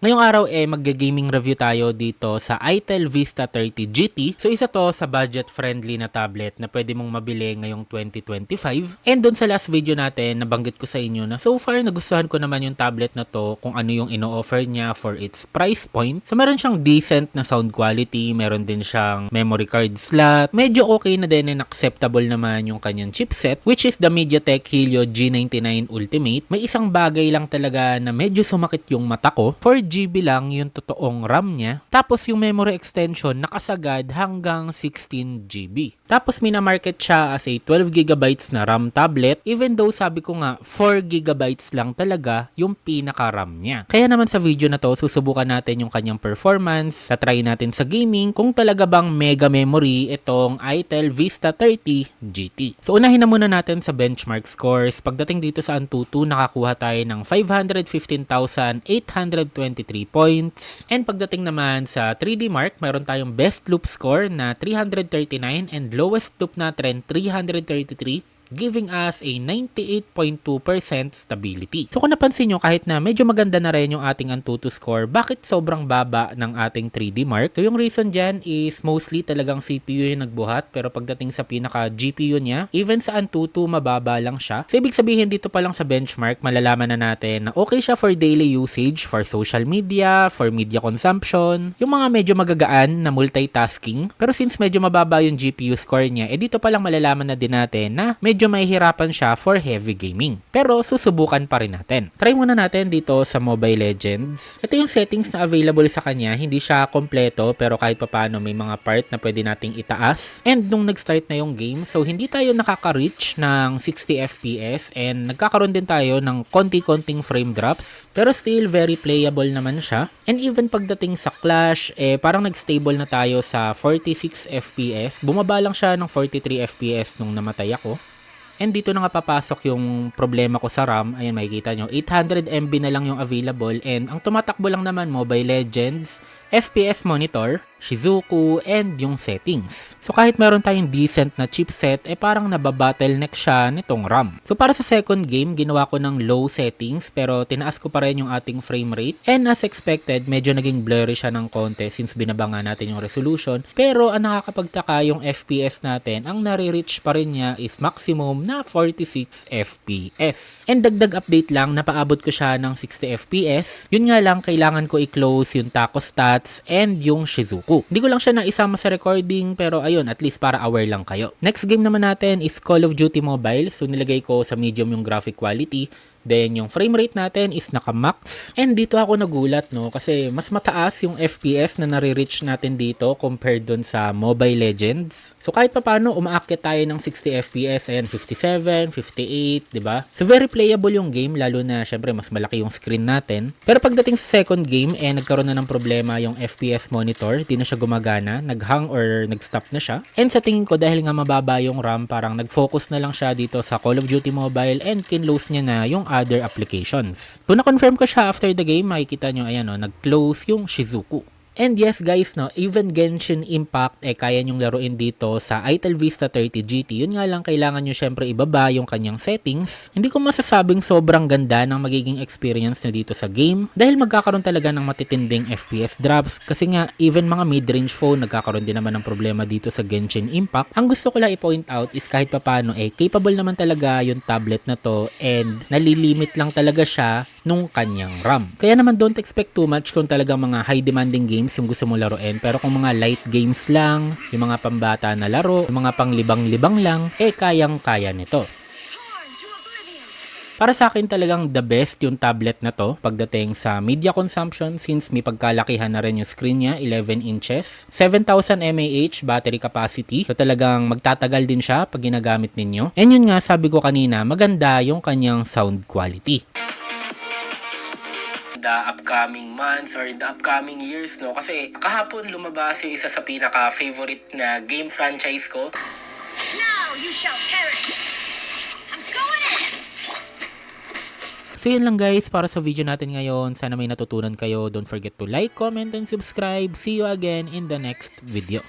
Ngayong araw magga-gaming review tayo dito sa Itel Vista 30 GT. So isa to sa budget-friendly na tablet na pwede mong mabili ngayong 2025. And doon sa last video natin, nabanggit ko sa inyo na so far nagustuhan ko naman yung tablet na to kung ano yung ino-offer niya for its price point. So meron siyang decent na sound quality, meron din siyang memory card slot. Medyo okay na din and acceptable naman yung kanyang chipset, which is the MediaTek Helio G99 Ultimate. May isang bagay lang talaga na medyo sumakit yung mata ko. 4GB lang yung totoong RAM niya. Tapos yung memory extension nakasagad hanggang 16GB. Tapos minamarket siya as a 12GB na RAM tablet, even though sabi ko nga 4GB lang talaga yung pinaka-RAM niya. Kaya naman sa video na to, susubukan natin yung kanyang performance, tatry natin sa gaming kung talaga bang mega memory itong Itel Vista 30 GT. So unahin na muna natin sa benchmark scores. Pagdating dito sa Antutu, nakakuha tayo ng 515,823 points. And pagdating naman sa 3D Mark, meron tayong best loop score na 339 and lowest loop natin 333, giving us a 98.2% stability. So kung napansin nyo, kahit na medyo maganda na rin yung ating Antutu score, bakit sobrang baba ng ating 3D Mark? So yung reason dyan is mostly talagang CPU yung nagbuhat, pero pagdating sa pinaka GPU niya, even sa Antutu mababa lang siya. So ibig sabihin dito pa lang sa benchmark, malalaman na natin na okay siya for daily usage, for social media, for media consumption, yung mga medyo magagaan na multitasking. Pero since medyo mababa yung GPU score niya, dito pa lang malalaman na din natin na medyo mahihirapan siya for heavy gaming. Pero susubukan pa rin natin. Try muna natin dito sa Mobile Legends. Ito yung settings na available sa kanya. Hindi siya kompleto pero kahit papano may mga part na pwede nating itaas. And nung nag-start na yung game, so hindi tayo nakaka-reach ng 60 FPS and nagkakaroon din tayo ng konti-konting frame drops. Pero still very playable naman siya. And even pagdating sa Clash, parang nag-stable na tayo sa 46 FPS. Bumaba lang siya ng 43 FPS nung namatay ako. And dito na nga papasok yung problema ko sa RAM. Ayan, makikita nyo, 800 MB na lang yung available. And ang tumatakbo lang naman, Mobile Legends, FPS monitor, Shizuku, and yung settings. So kahit meron tayong decent na chipset, parang nababottleneck siya nitong RAM. So para sa second game, ginawa ko ng low settings, pero tinaas ko pa rin yung ating frame rate. And as expected, medyo naging blurry siya ng konti since binaba nga natin yung resolution. Pero ang nakakapagtaka yung FPS natin, ang nare-reach pa rin niya is maximum na 46 FPS. And dagdag update lang, napaabot ko siya ng 60 FPS. Yun nga lang, kailangan ko i-close yung Taco Stats and yung Shizuku. Hindi ko lang siya naisama sa recording, pero ayun, at least para aware lang kayo. Next game naman natin is Call of Duty Mobile. So nilagay ko sa medium yung graphic quality. Then, yung frame rate natin is naka-max. And dito ako nagulat, no? Kasi mas mataas yung FPS na nare-reach natin dito compared dun sa Mobile Legends. So, kahit pa paano, umaakyat tayo ng 60 FPS. Ayan, 57, 58, diba? So, very playable yung game, lalo na, syempre, mas malaki yung screen natin. Pero pagdating sa second game, nagkaroon na ng problema yung FPS monitor. Di na siya gumagana. Nag-hang or nag-stop na siya. And sa tingin ko, dahil nga mababa yung RAM, parang nag-focus na lang siya dito sa Call of Duty Mobile and kinlose niya na yung other applications. Kung na-confirm ko siya after the game, makikita nyo, ayan o, nag-close yung Shizuku. And yes guys, no, even Genshin Impact kaya nyong laruin dito sa Itel Vista 30 GT. Yun nga lang, kailangan nyo syempre ibaba yung kanyang settings. Hindi ko masasabing sobrang ganda ng magiging experience nyo dito sa game dahil magkakaroon talaga ng matitinding FPS drops kasi nga even mga mid-range phone nagkakaroon din naman ng problema dito sa Genshin Impact. Ang gusto ko lang i-point out is kahit papano capable naman talaga yung tablet na to and nalilimit lang talaga siya nung kanyang RAM. Kaya naman don't expect too much kung talagang mga high demanding games yung gusto mo laruin. Pero kung mga light games lang, yung mga pambata na laro, yung mga panglibang-libang lang, kayang-kaya nito. Para sa akin talagang the best yung tablet na to pagdating sa media consumption since may pagkalakihan na rin yung screen niya, 11 inches. 7,000 mAh battery capacity. So talagang magtatagal din siya pag ginagamit ninyo. And yun nga, sabi ko kanina, maganda yung kanyang sound quality. The upcoming months or the upcoming years, no? Kasi kahapon lumabas yung isa sa pinaka-favorite na game franchise ko. Now you shall perish. I'm going in. So yun lang guys para sa video natin ngayon. Sana may natutunan kayo. Don't forget to like, comment, and subscribe. See you again in the next video.